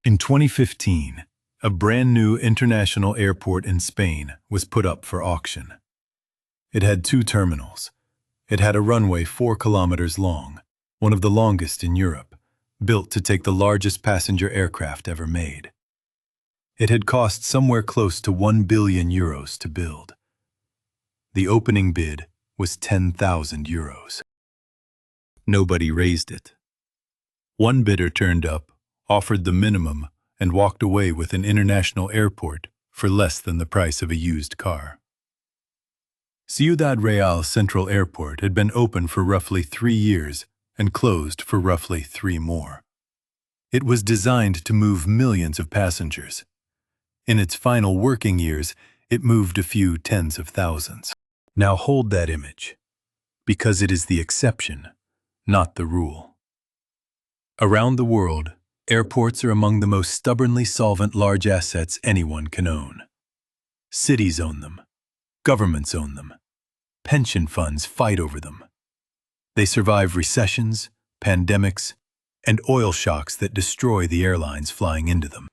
In 2015, a brand new international airport in Spain was put up for auction. It had two terminals. It had a runway 4 kilometers long, one of the longest in Europe, built to take the largest passenger aircraft ever made. It had cost somewhere close to €1 billion to build. The opening bid was €10,000. Nobody raised it. One bidder turned up, offered the minimum, and walked away with an international airport for less than the price of a used car. Ciudad Real Central Airport had been open for roughly 3 years and closed for roughly 3 more. It was designed to move millions of passengers. In its final working years, it moved a few tens of thousands. Now hold that image, because it is the exception, not the rule. Around the world, airports are among the most stubbornly solvent large assets anyone can own. Cities own them. Governments own them. Pension funds fight over them. They survive recessions, pandemics, and oil shocks that destroy the airlines flying into them.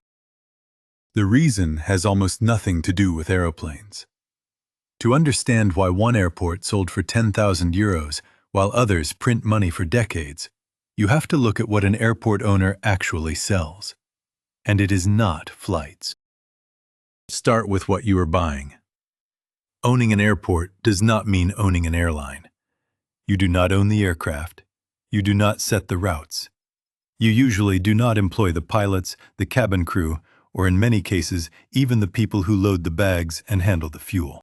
The reason has almost nothing to do with aeroplanes. To understand why one airport sold for €10,000 while others print money for decades, you have to look at what an airport owner actually sells. And it is not flights. Start with what you are buying. Owning an airport does not mean owning an airline. You do not own the aircraft. You do not set the routes. You usually do not employ the pilots, the cabin crew, or in many cases, even the people who load the bags and handle the fuel.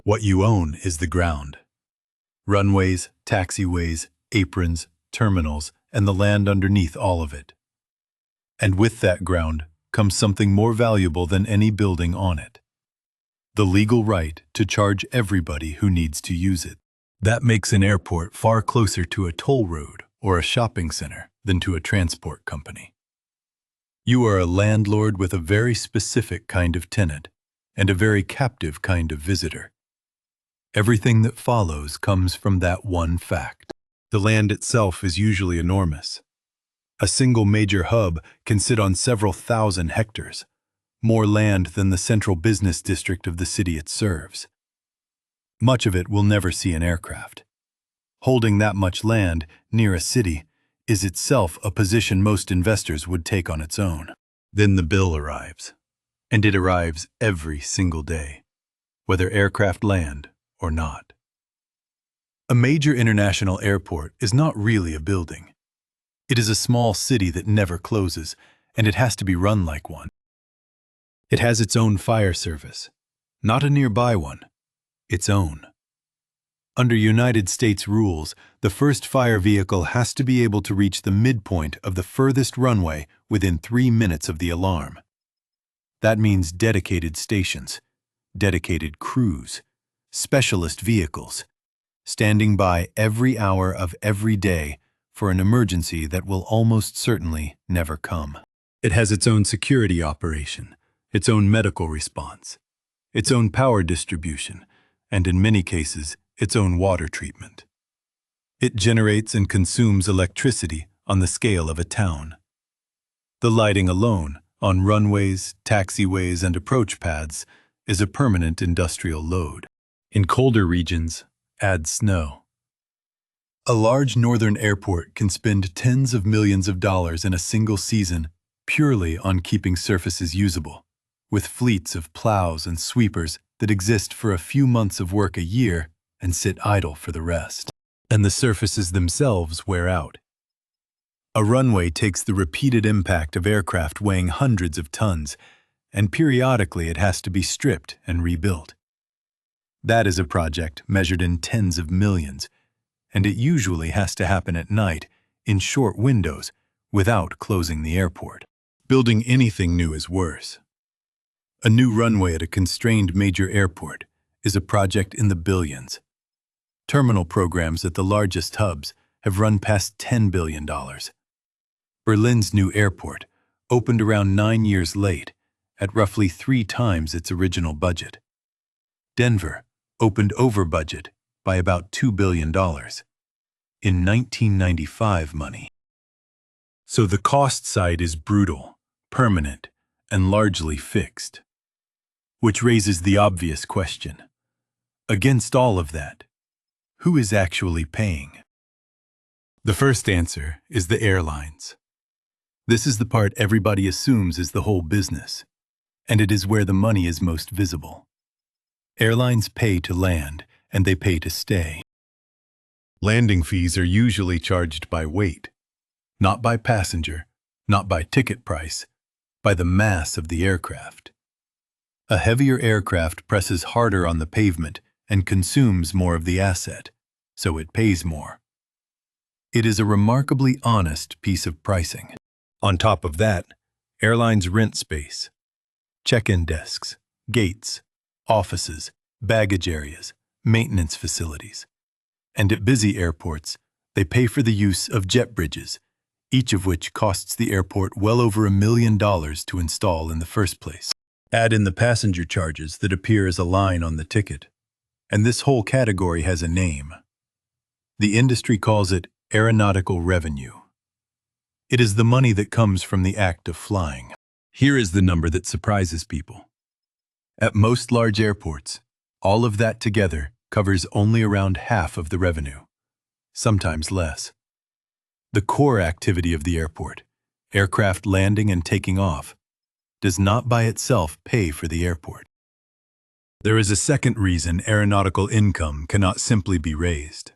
What you own is the ground. Runways, taxiways, aprons, terminals, and the land underneath all of it. And with that ground comes something more valuable than any building on it: the legal right to charge everybody who needs to use it. That makes an airport far closer to a toll road or a shopping center than to a transport company. You are a landlord with a very specific kind of tenant and a very captive kind of visitor. Everything that follows comes from that one fact. The land itself is usually enormous. A single major hub can sit on several thousand hectares, more land than the central business district of the city it serves. Much of it will never see an aircraft. Holding that much land near a city is itself a position most investors would take on its own. Then the bill arrives, and it arrives every single day, whether aircraft land or not. A major international airport is not really a building. It is a small city that never closes, and it has to be run like one. It has its own fire service, not a nearby one, its own. Under United States rules, the first fire vehicle has to be able to reach the midpoint of the furthest runway within 3 minutes of the alarm. That means dedicated stations, dedicated crews, specialist vehicles, standing by every hour of every day for an emergency that will almost certainly never come. It has its own security operation, its own medical response, its own power distribution, and in many cases, its own water treatment. It generates and consumes electricity on the scale of a town. The lighting alone, on runways, taxiways, and approach pads, is a permanent industrial load. In colder regions, add snow. A large northern airport can spend tens of millions of dollars in a single season purely on keeping surfaces usable, with fleets of plows and sweepers that exist for a few months of work a year and sit idle for the rest. And the surfaces themselves wear out. A runway takes the repeated impact of aircraft weighing hundreds of tons, and periodically it has to be stripped and rebuilt. That is a project measured in tens of millions, and it usually has to happen at night, in short windows, without closing the airport. Building anything new is worse. A new runway at a constrained major airport is a project in the billions. Terminal programs at the largest hubs have run past $10 billion. Berlin's new airport opened around 9 years late, at roughly 3 times its original budget. Denver opened over budget by about $2 billion in 1995 money. So the cost side is brutal, permanent, and largely fixed. Which raises the obvious question. Against all of that, who is actually paying? The first answer is the airlines. This is the part everybody assumes is the whole business, and it is where the money is most visible. Airlines pay to land, and they pay to stay. Landing fees are usually charged by weight, not by passenger, not by ticket price, by the mass of the aircraft. A heavier aircraft presses harder on the pavement and consumes more of the asset, so it pays more. It is a remarkably honest piece of pricing. On top of that, airlines rent space, check-in desks, gates, offices, baggage areas, maintenance facilities. And at busy airports, they pay for the use of jet bridges, each of which costs the airport well over $1 million to install in the first place. Add in the passenger charges that appear as a line on the ticket, and this whole category has a name. The industry calls it aeronautical revenue. It is the money that comes from the act of flying. Here is the number that surprises people. At most large airports, all of that together covers only around half of the revenue, sometimes less. The core activity of the airport, aircraft landing and taking off, does not by itself pay for the airport. There is a second reason aeronautical income cannot simply be raised.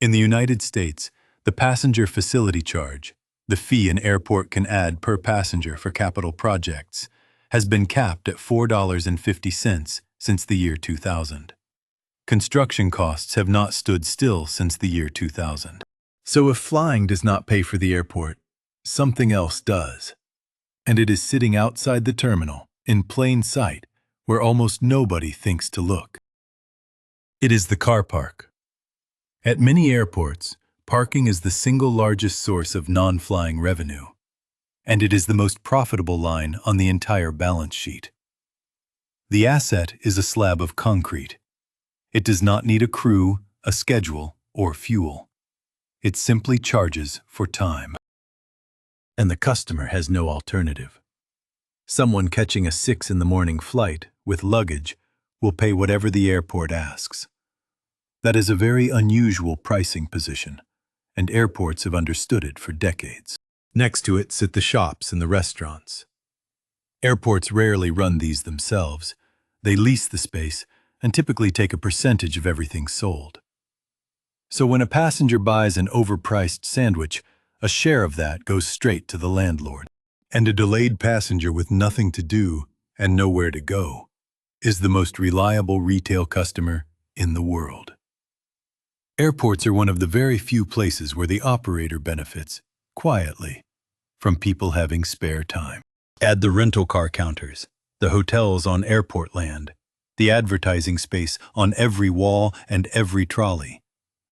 In the United States, the passenger facility charge, the fee an airport can add per passenger for capital projects, has been capped at $4.50 since the year 2000. Construction costs have not stood still since the year 2000. So if flying does not pay for the airport, something else does. And it is sitting outside the terminal, in plain sight, where almost nobody thinks to look. It is the car park. At many airports, parking is the single largest source of non-flying revenue, and it is the most profitable line on the entire balance sheet. The asset is a slab of concrete. It does not need a crew, a schedule, or fuel. It simply charges for time. And the customer has no alternative. Someone catching a 6 in the morning flight with luggage will pay whatever the airport asks. That is a very unusual pricing position, and airports have understood it for decades. Next to it sit the shops and the restaurants. Airports rarely run these themselves. They lease the space and typically take a percentage of everything sold. So when a passenger buys an overpriced sandwich, a share of that goes straight to the landlord. And a delayed passenger with nothing to do and nowhere to go is the most reliable retail customer in the world. Airports are one of the very few places where the operator benefits, quietly, from people having spare time. Add the rental car counters, the hotels on airport land, the advertising space on every wall and every trolley,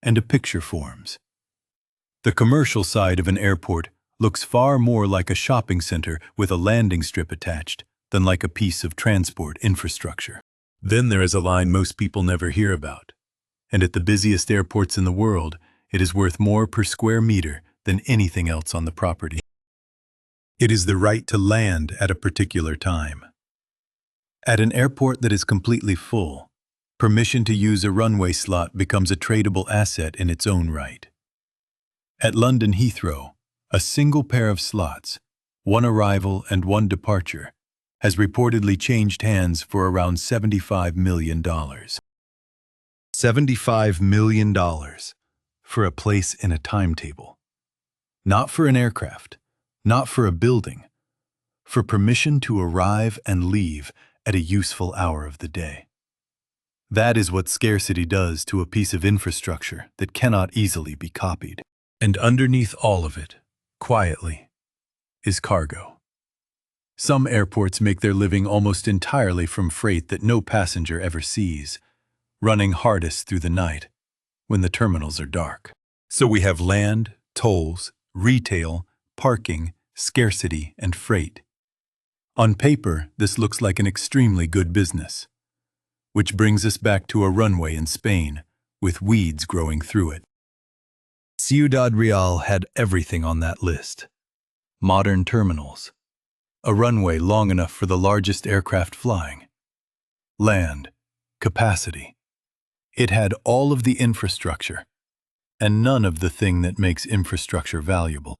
and a picture forms. The commercial side of an airport looks far more like a shopping center with a landing strip attached than like a piece of transport infrastructure. Then there is a line most people never hear about. And at the busiest airports in the world, it is worth more per square meter than anything else on the property. It is the right to land at a particular time. At an airport that is completely full, permission to use a runway slot becomes a tradable asset in its own right. At London Heathrow, a single pair of slots, one arrival and one departure, has reportedly changed hands for around $75 million. $75 million for a place in a timetable. Not for an aircraft, not for a building, for permission to arrive and leave at a useful hour of the day. That is what scarcity does to a piece of infrastructure that cannot easily be copied. And underneath all of it, quietly, is cargo. Some airports make their living almost entirely from freight that no passenger ever sees, running hardest through the night, when the terminals are dark. So we have land, tolls, retail, parking, scarcity, and freight. On paper, this looks like an extremely good business. Which brings us back to a runway in Spain, with weeds growing through it. Ciudad Real had everything on that list. Modern terminals, A runway long enough for the largest aircraft flying. Land, capacity. It had all of the infrastructure, and none of the thing that makes infrastructure valuable.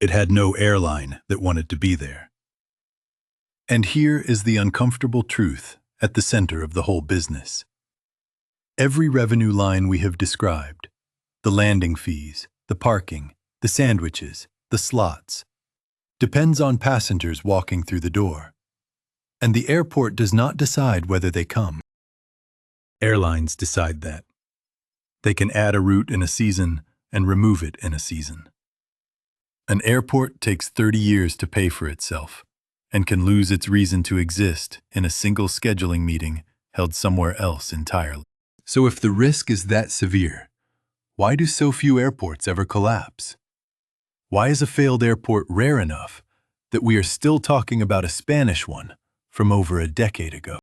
It had no airline that wanted to be there. And here is the uncomfortable truth at the center of the whole business. Every revenue line we have described, the landing fees, the parking, the sandwiches, the slots, depends on passengers walking through the door. And the airport does not decide whether they come. Airlines decide that. They can add a route in a season and remove it in a season. An airport takes 30 years to pay for itself and can lose its reason to exist in a single scheduling meeting held somewhere else entirely. So if the risk is that severe, why do so few airports ever collapse? Why is a failed airport rare enough that we are still talking about a Spanish one from over a decade ago?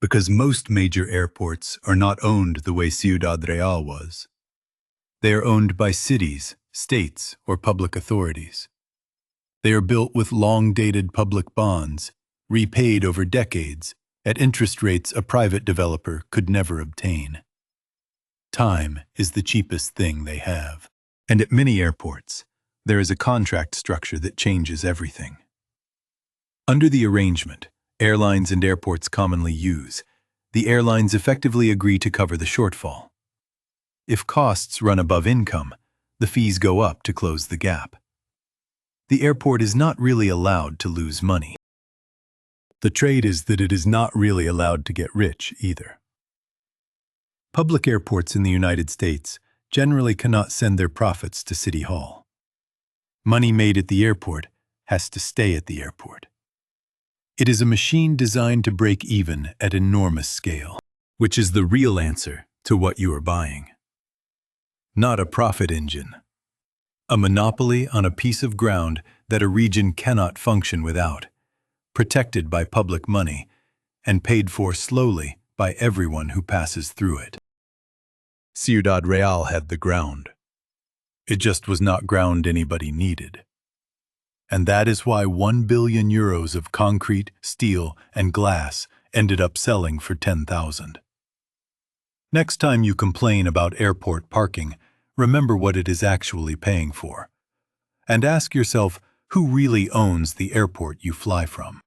Because most major airports are not owned the way Ciudad Real was. They are owned by cities, states, or public authorities. They are built with long-dated public bonds, repaid over decades, at interest rates a private developer could never obtain. Time is the cheapest thing they have. And at many airports, there is a contract structure that changes everything. Under the arrangement airlines and airports commonly use, the airlines effectively agree to cover the shortfall. If costs run above income, the fees go up to close the gap. The airport is not really allowed to lose money. The trade is that it is not really allowed to get rich either. Public airports in the United States generally cannot send their profits to City Hall. Money made at the airport has to stay at the airport. It is a machine designed to break even at enormous scale, which is the real answer to what you are buying. Not a profit engine. A monopoly on a piece of ground that a region cannot function without, protected by public money, and paid for slowly by everyone who passes through it. Ciudad Real had the ground. It just was not ground anybody needed. And that is why 1 billion euros of concrete, steel, and glass ended up selling for 10,000. Next time you complain about airport parking, remember what it is actually paying for. And ask yourself who really owns the airport you fly from.